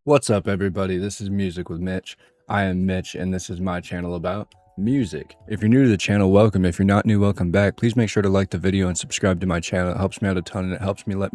What's up, everybody? This is Music with Mitch. I am Mitch, and this is my channel about music. If you're new to the channel, welcome. If you're not new, welcome back. Please make sure to like the video and subscribe to my channel. It helps me out a ton, and it helps let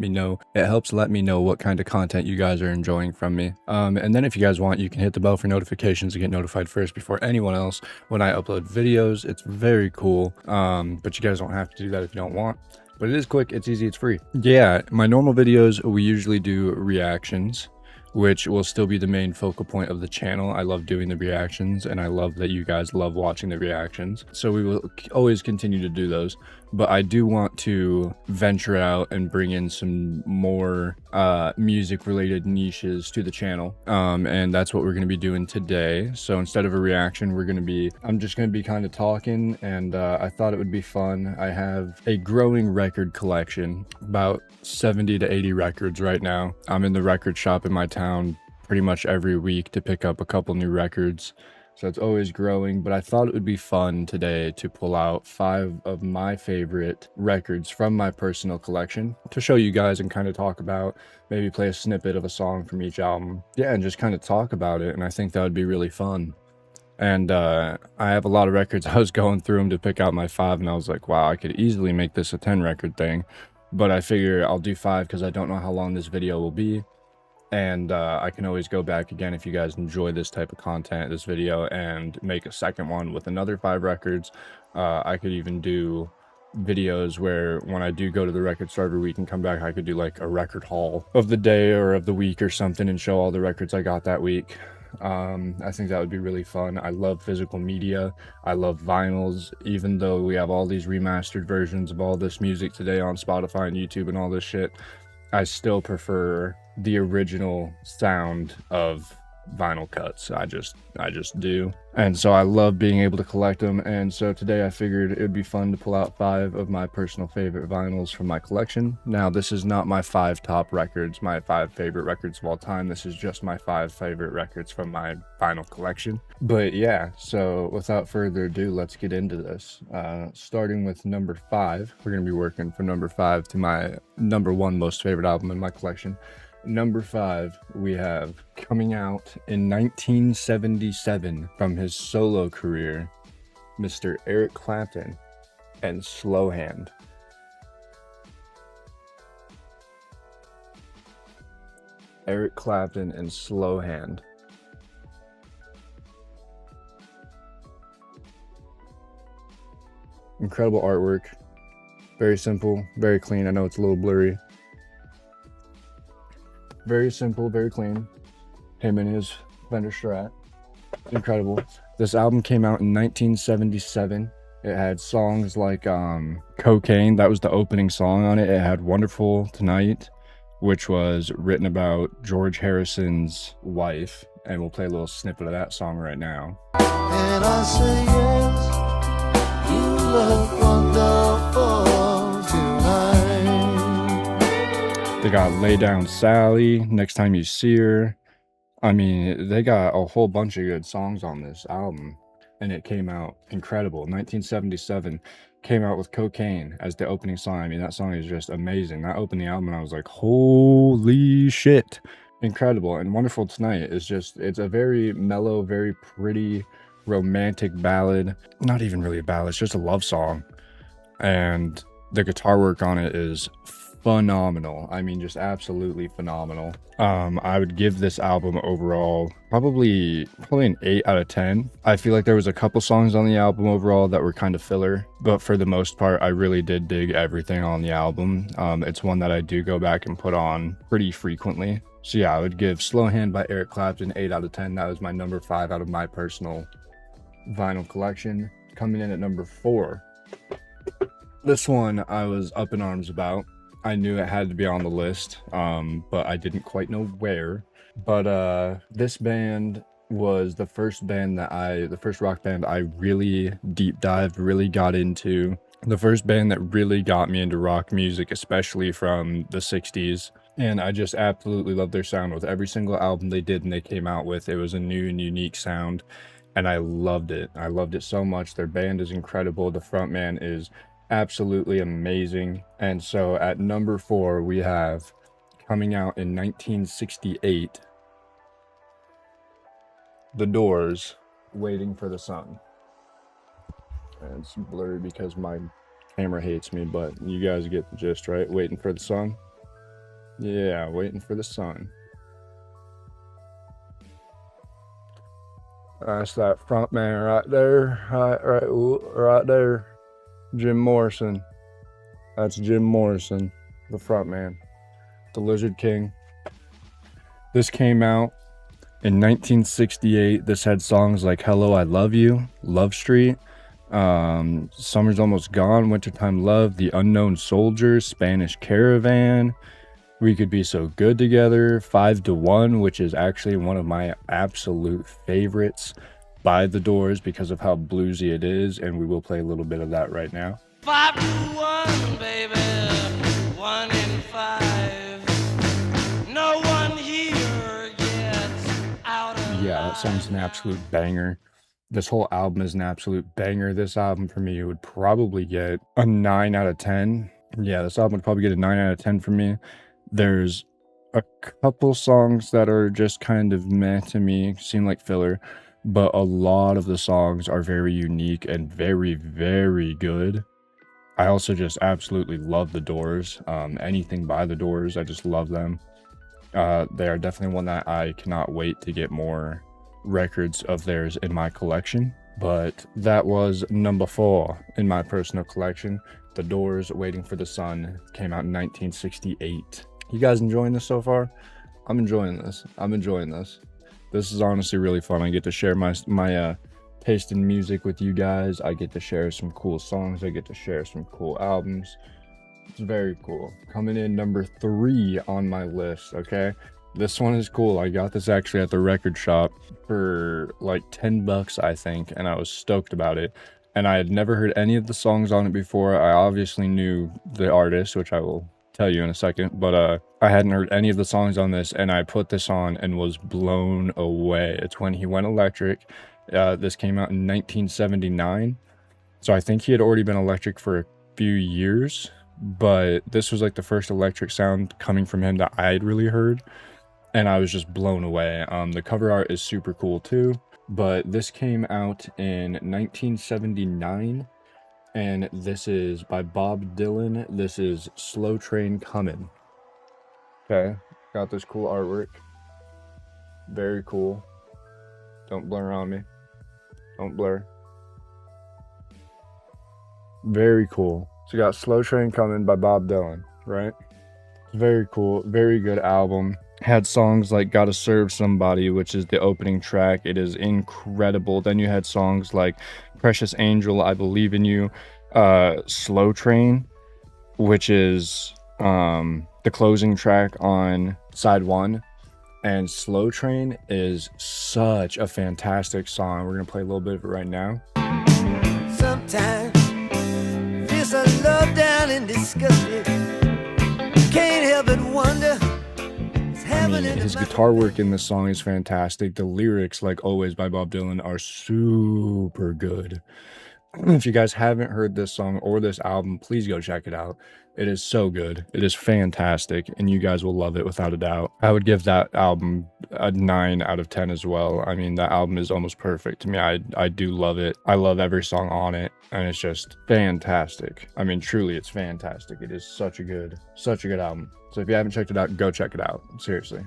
me know what kind of content you guys are enjoying from me. And then if you guys want, you can hit the bell for notifications to get notified first before anyone else when I upload videos. It's very cool, but you guys don't have to do that if you don't want. But it is quick, it's easy, it's free. Yeah, my normal videos, we usually do reactions, which will still be the main focal point of the channel. I love doing the reactions, and I love that you guys love watching the reactions. So we will always continue to do those. But I do want to venture out and bring in some more music-related niches to the channel. And that's what we're going to be doing today. So instead of a reaction, I'm just going to be kind of talking, and I thought it would be fun. I have a growing record collection, about 70 to 80 records right now. I'm in the record shop in my town pretty much every week to pick up a couple new records. So it's always growing, but I thought it would be fun today to pull out 5 of my favorite records from my personal collection to show you guys and kind of talk about, maybe play a snippet of a song from each album. Yeah, and just kind of talk about it, and I think that would be really fun. And I have a lot of records. I was going through them to pick out my 5, and I was like, wow, I could easily make this a 10 record thing. But I figure I'll do 5 because I don't know how long this video will be. And I can always go back again if you guys enjoy this type of content, this video, and make a second one with another 5 records. I could even do videos where when I do go to the record store every week and come back, I could do like a record haul of the day or of the week or something and show all the records I got that week. I think that would be really fun. I love physical media. I love vinyls, even though we have all these remastered versions of all this music today on Spotify and YouTube and all this shit. I still prefer the original sound of vinyl cuts. I just do. And so I love being able to collect them. And so today I figured it would be fun to pull out 5 of my personal favorite vinyls from my collection. Now, this is not my 5 top records, my 5 favorite records of all time. This is just my 5 favorite records from my vinyl collection. But yeah, so without further ado, let's get into this. Starting with number 5, we're going to be working from number 5 to my number 1 most favorite album in my collection. Number 5, we have, coming out in 1977 from his solo career, Mr. Eric Clapton and Slow Hand. Eric Clapton and Slow Hand. Incredible artwork. Very simple, very clean. I know it's a little blurry. Very simple, very clean. Him and his Fender Strat. Incredible. This album came out in 1977. It had songs like Cocaine. That was the opening song on it. It had Wonderful Tonight, which was written about George Harrison's wife. And we'll play a little snippet of that song right now. And I say yes, you look wonderful tonight. They got Lay Down Sally, Next Time You See Her. I mean, they got a whole bunch of good songs on this album, and it came out incredible. 1977 came out with Cocaine as the opening song. I mean, that song is just amazing. That opened the album, and I was like, holy shit. Incredible. And Wonderful Tonight is just, it's a very mellow, very pretty, romantic ballad. Not even really a ballad, it's just a love song. And the guitar work on it is phenomenal. I mean, just absolutely phenomenal. I would give this album overall probably an 8 out of 10. I feel like there was a couple songs on the album overall that were kind of filler, but for the most part, I really did dig everything on the album. It's one that I do go back and put on pretty frequently. So yeah, I would give Slow Hand by Eric Clapton 8 out of 10. That was my number 5 out of my personal vinyl collection. Coming in at number 4. This one I was up in arms about. I knew it had to be on the list, but I didn't quite know where. But this band was the first rock band I really deep dived, really got into. The first band that really got me into rock music, especially from the 60s. And I just absolutely love their sound. With every single album they did and they came out with, it was a new and unique sound. And I loved it. I loved it so much. Their band is incredible. The frontman is absolutely amazing. And so at number 4, we have, coming out in 1968, The Doors, Waiting for the Sun. And it's blurry because my camera hates me, but you guys get the gist, right? Waiting for the sun. Yeah, Waiting for the Sun. That's that front man right there, right there. Jim Morrison. That's Jim Morrison, the front man, the Lizard King. This came out in 1968. This had songs like Hello, I Love You, Love Street, Summer's Almost Gone, Wintertime Love, The Unknown Soldier, Spanish Caravan, We Could Be So Good Together, 5 to 1, which is actually one of my absolute favorites by The Doors because of how bluesy it is, and we will play a little bit of that right now. 5 to 1, baby, 1 in 5. No one here gets out of Yeah, that song's an absolute banger. This whole album is an absolute banger. This album for me would probably get a 9 out of 10. Yeah, this album would probably get a 9 out of 10 for me. There's a couple songs that are just kind of meh to me, seem like filler, but a lot of the songs are very unique and very, very good. I also just absolutely love The Doors. Anything by The Doors, I just love them. They are definitely one that I cannot wait to get more records of theirs in my collection. But that was number 4 in my personal collection. The Doors, Waiting for the Sun, came out in 1968. You guys enjoying this so far? I'm enjoying this. This is honestly really fun. I get to share my taste in music with you guys. I get to share some cool songs. I get to share some cool albums. It's very cool. Coming in number 3 on my list, okay? This one is cool. I got this actually at the record shop for like 10 bucks, I think, and I was stoked about it. And I had never heard any of the songs on it before. I obviously knew the artist, which I will tell you in a second, but I hadn't heard any of the songs on this, and I put this on and was blown away. It's When He Went Electric. This came out in 1979, so I think he had already been electric for a few years, but this was like the first electric sound coming from him that I had really heard, and I was just blown away. The cover art is super cool too, but this came out in 1979, and this is by Bob Dylan. This is Slow Train Comin'. Okay, got this cool artwork. Very cool. Don't blur on me. Don't blur. Very cool. So you got Slow Train Comin' by Bob Dylan, right? Very cool. Very good album. Had songs like Gotta Serve Somebody, which is the opening track. It is incredible. Then you had songs like Precious Angel, I Believe in You, Slow Train, which is the closing track on side 1. And Slow Train is such a fantastic song. We're going to play a little bit of it right now. Sometimes feel so low down and disgusted. Can't help but wonder. I mean, his guitar work in this song is fantastic. The lyrics, like always by Bob Dylan, are super good. If you guys haven't heard this song or this album, please go check it out. It is so good. It is fantastic, and you guys will love it without a doubt. I would give that album a 9 out of 10 as well. I mean, that album is almost perfect to me. I do love it. I love every song on it, and it's just fantastic. I mean, truly, it's fantastic. It is such a good album. So if you haven't checked it out, go check it out. Seriously.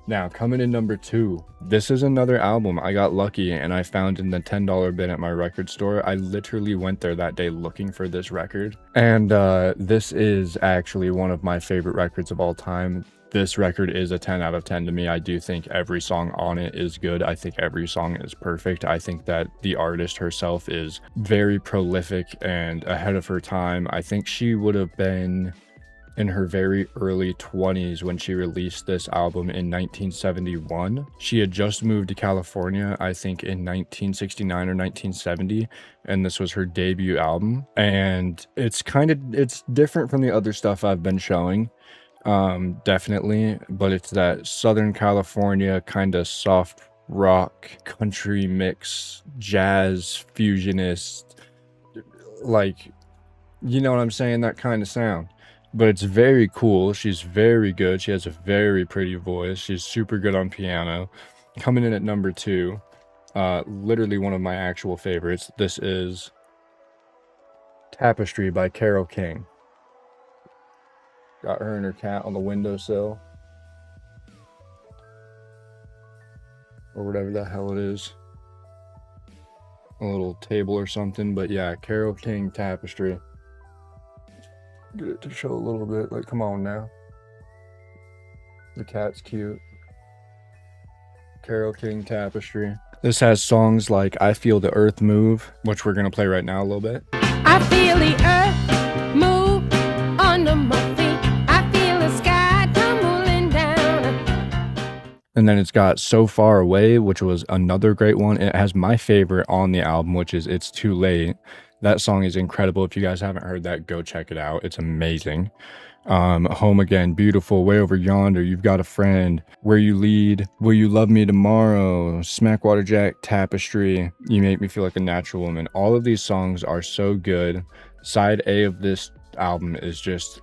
Now, coming in number 2, this is another album I got lucky and I found in the $10 bin at my record store. I literally went there that day looking for this record. And this is actually one of my favorite records of all time. This record is a 10 out of 10 to me. I do think every song on it is good. I think every song is perfect. I think that the artist herself is very prolific and ahead of her time. I think she would have been in her very early 20s when she released this album in 1971. She had just moved to California, I think in 1969 or 1970, and this was her debut album. And it's different from the other stuff I've been showing, definitely, but it's that Southern California kind of soft rock, country mix, jazz, fusionist, like, you know what I'm saying, that kind of sound. But it's very cool. She's very good. She has a very pretty voice. She's super good on piano. Coming in at number 2, Literally one of my actual favorites. This is Tapestry by Carole King. Got her and her cat on the windowsill, or whatever the hell it is. A little table or something, but yeah, Carole King Tapestry. Get it to show a little bit, like, come on now. The cat's cute. Carole King Tapestry. This has songs like I Feel the Earth Move, which we're gonna play right now a little bit. I feel the earth move under my feet. I feel the sky tumbling down. And then it's got So Far Away, which was another great one. It has my favorite on the album, which is It's Too Late. That song is incredible. If you guys haven't heard that, go check it out. It's amazing. Home Again, Beautiful, Way Over Yonder, You've Got a Friend, Where You Lead, Will You Love Me Tomorrow, Smackwater Jack, Tapestry, You Make Me Feel Like a Natural Woman. All of these songs are so good. Side A of this album is just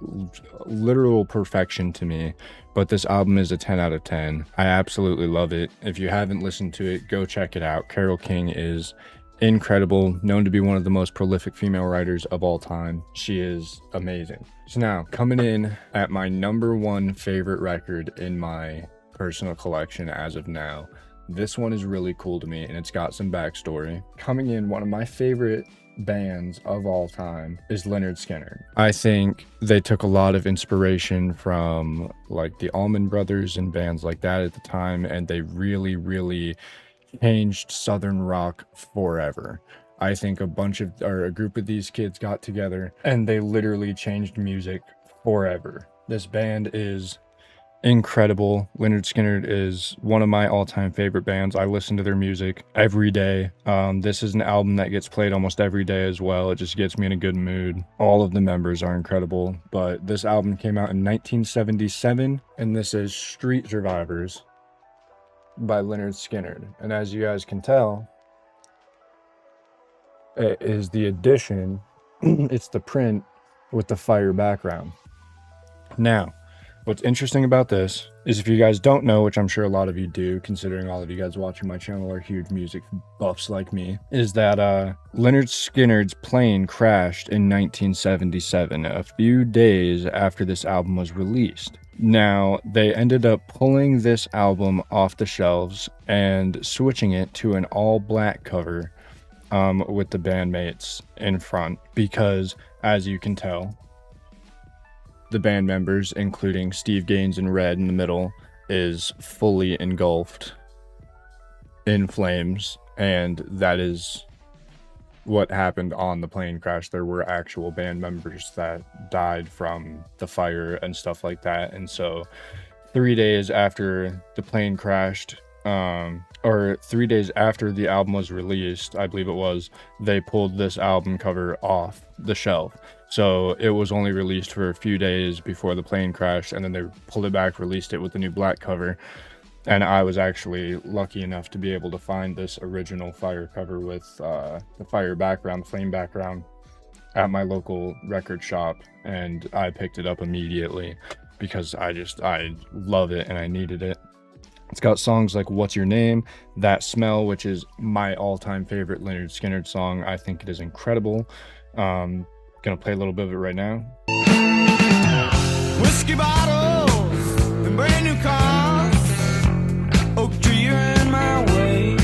literal perfection to me, but this album is a 10 out of 10. I absolutely love it. If you haven't listened to it, go check it out. Carole King is incredible, known to be one of the most prolific female writers of all time. She is amazing. So now, coming in at my number one favorite record in my personal collection as of now, this one is really cool to me and it's got some backstory. Coming in, one of my favorite bands of all time is Lynyrd Skynyrd. I think they took a lot of inspiration from like the Allman Brothers and bands like that at the time, and they really changed Southern rock forever. I think a group of these kids got together and they literally changed music forever. This band is incredible. Lynyrd Skynyrd is one of my all-time favorite bands. I listen to their music every day. This is an album that gets played almost every day as well. It just gets me in a good mood. All of the members are incredible, but this album came out in 1977, and this is Street Survivors by Lynyrd Skynyrd. And as you guys can tell, it is the edition, it's the print with the fire background. Now, what's interesting about this is, if you guys don't know, which I'm sure a lot of you do, considering all of you guys watching my channel are huge music buffs like me, is that Lynyrd Skynyrd's plane crashed in 1977, a few days after this album was released. Now, they ended up pulling this album off the shelves and switching it to an all-black cover with the bandmates in front, because, as you can tell, the band members, including Steve Gaines in red in the middle, is fully engulfed in flames, and that is what happened on the plane crash. There were actual band members that died from the fire and stuff like that. And so 3 days after the plane crashed, or 3 days after the album was released, I believe it was, they pulled this album cover off the shelf. So it was only released for a few days before the plane crashed, and then they pulled it back, released it with the new black cover. And I was actually lucky enough to be able to find this original fire cover with the fire background, flame background, at my local record shop, and I picked it up immediately because I love it and I needed it. It's got songs like What's Your Name, That Smell, which is my all-time favorite Lynyrd Skynyrd song. I think it is incredible. Gonna play a little bit of it right now. Whiskey bottles and brand new cars. Oak tree, you're in my way.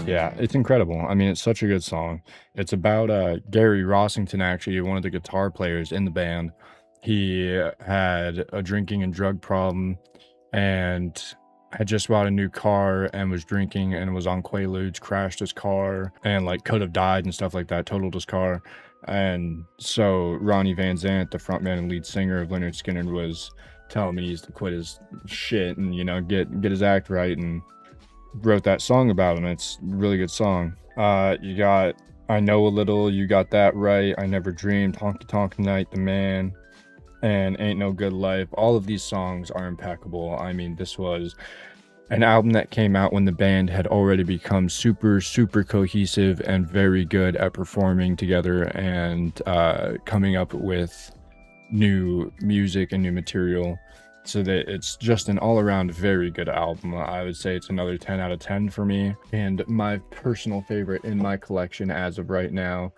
Yeah, it's incredible. I mean, it's such a good song. It's about Gary Rossington, actually, one of the guitar players in the band. He had a drinking and drug problem and had just bought a new car and was drinking and was on Quaaludes, crashed his car and like could have died and stuff like that, totaled his car. And so Ronnie Van Zant, the frontman and lead singer of Lynyrd Skynyrd, was telling me he's to quit his shit and, you know, get his act right, and wrote that song about him. It's a really good song. You got I Know a Little, You Got That Right, I Never Dreamed, Honky Tonk Night, The Man, and Ain't No Good Life. All of these songs are impeccable. I mean, this was an album that came out when the band had already become super cohesive and very good at performing together and coming up with new music and new material. So that it's just an all-around very good album. I would say it's another 10 out of 10 for me, and my personal favorite in my collection as of right now,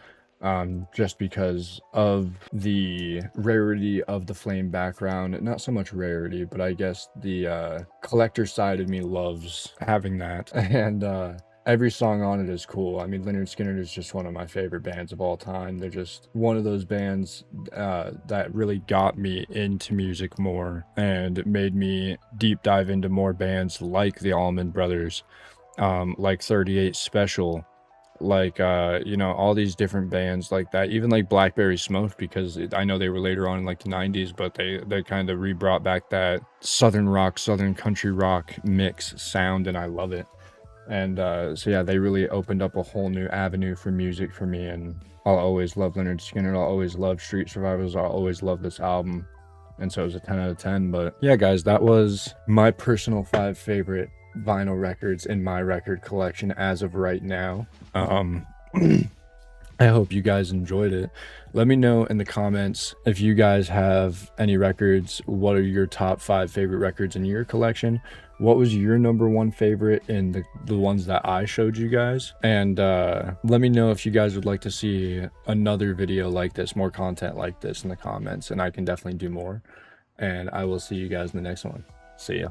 just because of the rarity of the Flame background. Not so much rarity, but I guess the collector side of me loves having that. And every song on it is cool. I mean, Lynyrd Skynyrd is just one of my favorite bands of all time. They're just one of those bands that really got me into music more and made me deep dive into more bands like the Allman Brothers, like 38 Special, like you know, all these different bands like that, even like Blackberry Smoke, because I know they were later on in like the 90s, but they kind of re-brought back that southern rock, southern country rock mix sound, and I love it. And so yeah, they really opened up a whole new avenue for music for me, and I'll always love Lynyrd Skynyrd. I'll always love Street Survivors. I'll always love this album, and so it was a 10 out of 10. But yeah, guys, that was my personal 5 favorite vinyl records in my record collection as of right now. I hope you guys enjoyed it. Let me know in the comments if you guys have any records. What are your top 5 favorite records in your collection? What was your number 1 favorite in the ones that I showed you guys? And let me know if you guys would like to see another video like this, more content like this in the comments, and I can definitely do more. And I will see you guys in the next one. See ya.